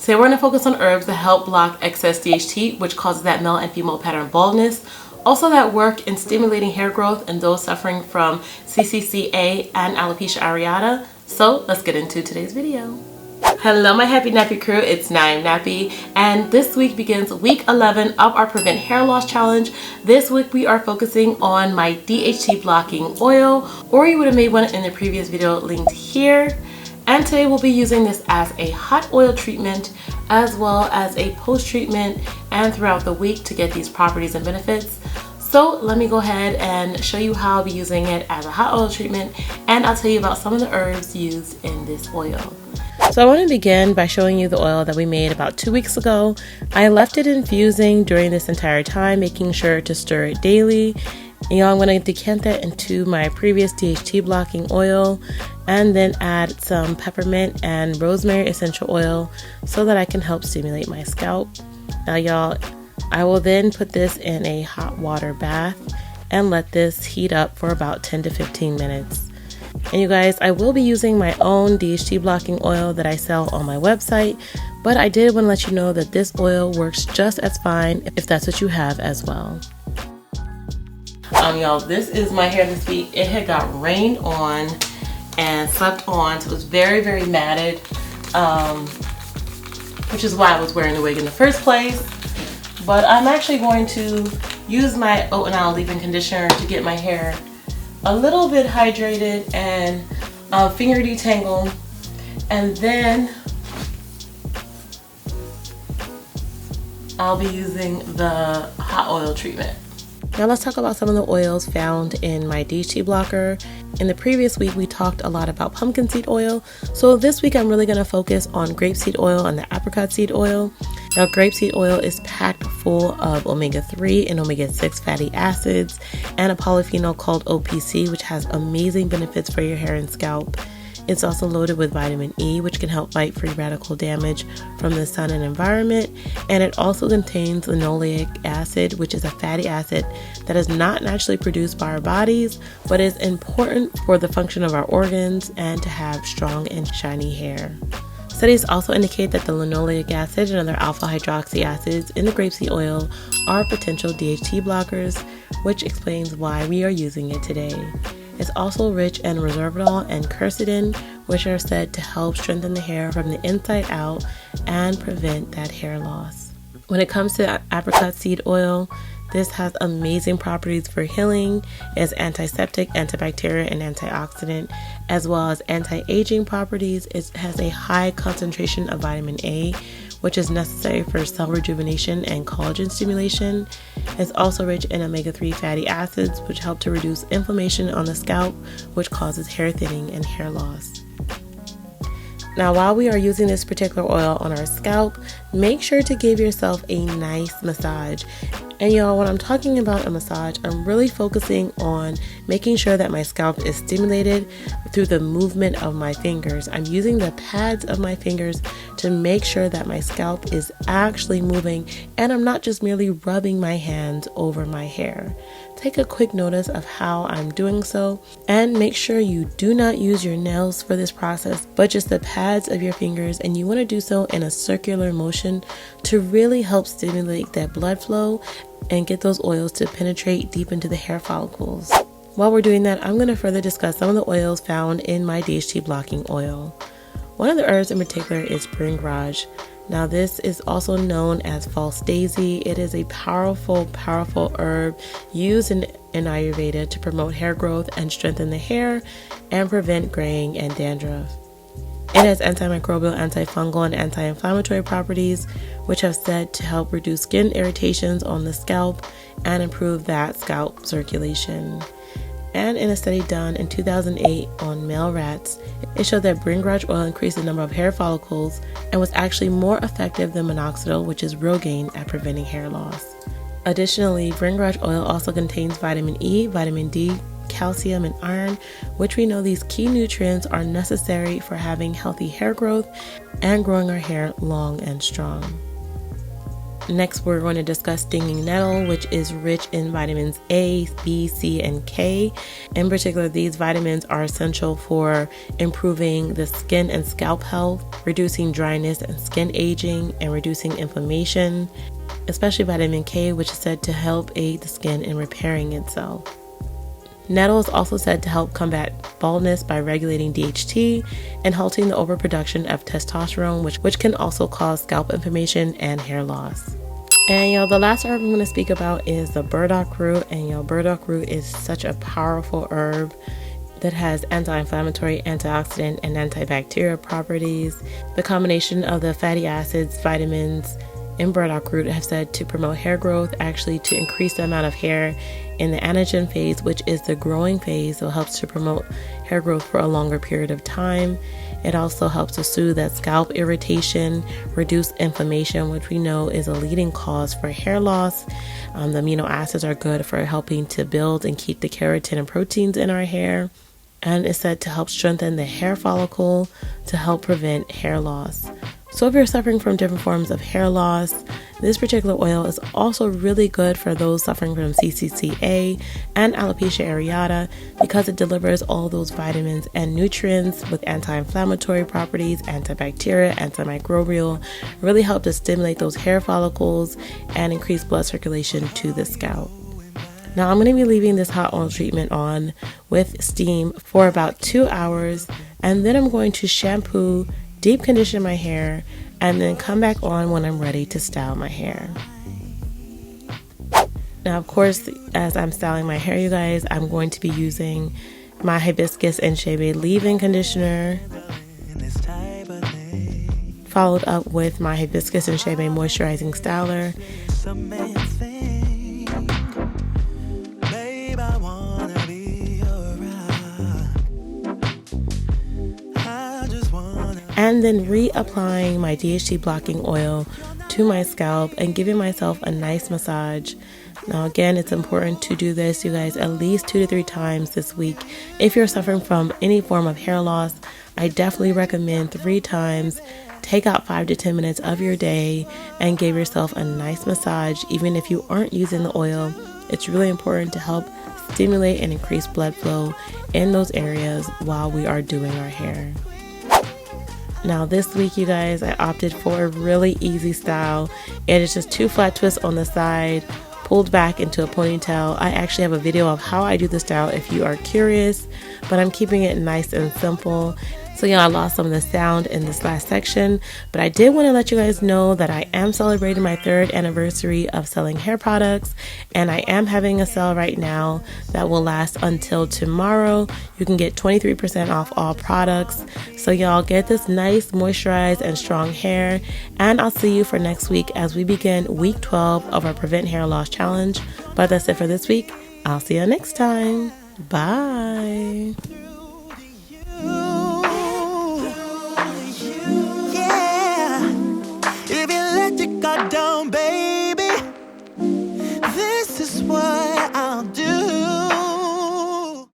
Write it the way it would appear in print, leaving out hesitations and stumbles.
So we're going to focus on herbs that help block excess DHT, which causes that male and female pattern baldness. Also that work in stimulating hair growth in those suffering from CCCA and alopecia areata. So let's get into today's video. Hello my happy nappy crew, it's NowIamNappy, and this week begins week 11 of our Prevent Hair Loss Challenge. This week we are focusing on my DHT blocking oil, or you would have made one in the previous video linked here. And today we'll be using this as a hot oil treatment as well as a post treatment and throughout the week to get these properties and benefits. So let me go ahead and show you how I'll be using it as a hot oil treatment, and I'll tell you about some of the herbs used in this oil. So I want to begin by showing you the oil that we made about 2 weeks ago. I left it infusing during this entire time, making sure to stir it daily. And I'm going to decant that into my previous DHT blocking oil and then add some peppermint and rosemary essential oil so that I can help stimulate my scalp. Now y'all, I will then put this in a hot water bath and let this heat up for about 10 to 15 minutes. And you guys, I will be using my own DHT blocking oil that I sell on my website, but I did want to let you know that this oil works just as fine if that's what you have as well. Y'all, this is my hair this week. It had got rained on and slept on, so it was very, very matted, which is why I was wearing the wig in the first place. But I'm actually going to use my oat and aloe leave-in conditioner to get my hair a little bit hydrated and finger detangled, and then I'll be using the hot oil treatment. Now let's talk about some of the oils found in my DHT blocker. In the previous week we talked a lot about pumpkin seed oil, so this week I'm really going to focus on grapeseed oil and the apricot seed oil. Now grapeseed oil is packed full of omega-3 and omega-6 fatty acids and a polyphenol called OPC, which has amazing benefits for your hair and scalp. It's also loaded with vitamin E, which can help fight free radical damage from the sun and environment. And it also contains linoleic acid, which is a fatty acid that is not naturally produced by our bodies, but is important for the function of our organs and to have strong and shiny hair. Studies also indicate that the linoleic acid and other alpha hydroxy acids in the grapeseed oil are potential DHT blockers, which explains why we are using it today. It's also rich in resveratrol and quercetin, which are said to help strengthen the hair from the inside out and prevent that hair loss. When it comes to apricot seed oil, this has amazing properties for healing. It's antiseptic, antibacterial, and antioxidant, as well as anti-aging properties. It has a high concentration of vitamin A, which is necessary for cell rejuvenation and collagen stimulation. It's also rich in omega-3 fatty acids, which help to reduce inflammation on the scalp, which causes hair thinning and hair loss. Now, while we are using this particular oil on our scalp, make sure to give yourself a nice massage. And y'all, when I'm talking about a massage, I'm really focusing on making sure that my scalp is stimulated through the movement of my fingers. I'm using the pads of my fingers to make sure that my scalp is actually moving and I'm not just merely rubbing my hands over my hair. Take a quick notice of how I'm doing so, and make sure you do not use your nails for this process, but just the pads of your fingers, and you want to do so in a circular motion to really help stimulate that blood flow and get those oils to penetrate deep into the hair follicles. While we're doing that, I'm going to further discuss some of the oils found in my DHT blocking oil. One of the herbs in particular is bringraj. Now this is also known as false daisy. It is a powerful herb used in Ayurveda to promote hair growth and strengthen the hair and prevent graying and dandruff. It has antimicrobial, antifungal, and anti-inflammatory properties, which have said to help reduce skin irritations on the scalp and improve that scalp circulation. And in a study done in 2008 on male rats, it showed that bringraj oil increased the number of hair follicles and was actually more effective than minoxidil, which is Rogaine, at preventing hair loss. Additionally, bringraj oil also contains vitamin E, vitamin D, calcium, and iron, which we know these key nutrients are necessary for having healthy hair growth and growing our hair long and strong. Next, we're going to discuss stinging nettle, which is rich in vitamins A, B, C, and K. In particular, these vitamins are essential for improving the skin and scalp health, reducing dryness and skin aging, and reducing inflammation, especially vitamin K, which is said to help aid the skin in repairing itself. Nettle is also said to help combat baldness by regulating DHT and halting the overproduction of testosterone, which can also cause scalp inflammation and hair loss. And y'all, the last herb I'm going to speak about is the burdock root. And y'all, burdock root is such a powerful herb that has anti-inflammatory, antioxidant, and antibacterial properties. The combination of the fatty acids, vitamins in burdock root have said to promote hair growth, actually to increase the amount of hair in the anagen phase, which is the growing phase, so it helps to promote hair growth for a longer period of time. It also helps to soothe that scalp irritation, reduce inflammation, which we know is a leading cause for hair loss. The amino acids are good for helping to build and keep the keratin and proteins in our hair. And it's said to help strengthen the hair follicle to help prevent hair loss. So if you're suffering from different forms of hair loss, this particular oil is also really good for those suffering from CCCA and Alopecia Areata because it delivers all those vitamins and nutrients with anti-inflammatory properties, antibacterial, antimicrobial, really help to stimulate those hair follicles and increase blood circulation to the scalp. Now I'm going to be leaving this hot oil treatment on with steam for about 2 hours, and then I'm going to shampoo, deep condition my hair, and then come back on when I'm ready to style my hair. Now, of course, as I'm styling my hair, you guys, I'm going to be using my hibiscus and shea leave-in conditioner, followed up with my hibiscus and shea moisturizing styler. And then reapplying my DHT blocking oil to my scalp and giving myself a nice massage. Now again, it's important to do this, you guys, at least 2 to 3 times this week. If you're suffering from any form of hair loss, I definitely recommend 3 times. Take out 5 to 10 minutes of your day and give yourself a nice massage. Even if you aren't using the oil, it's really important to help stimulate and increase blood flow in those areas while we are doing our hair. Now this week, you guys, I opted for a really easy style. It is just 2 flat twists on the side, pulled back into a ponytail. I actually have a video of how I do the style if you are curious, but I'm keeping it nice and simple. So yeah, I lost some of the sound in this last section, but I did want to let you guys know that I am celebrating my 3rd anniversary of selling hair products, and I am having a sale right now that will last until tomorrow. You can get 23% off all products. So y'all, get this nice, moisturized, and strong hair, and I'll see you for next week as we begin week 12 of our Prevent Hair Loss Challenge. But that's it for this week. I'll see you next time. Bye.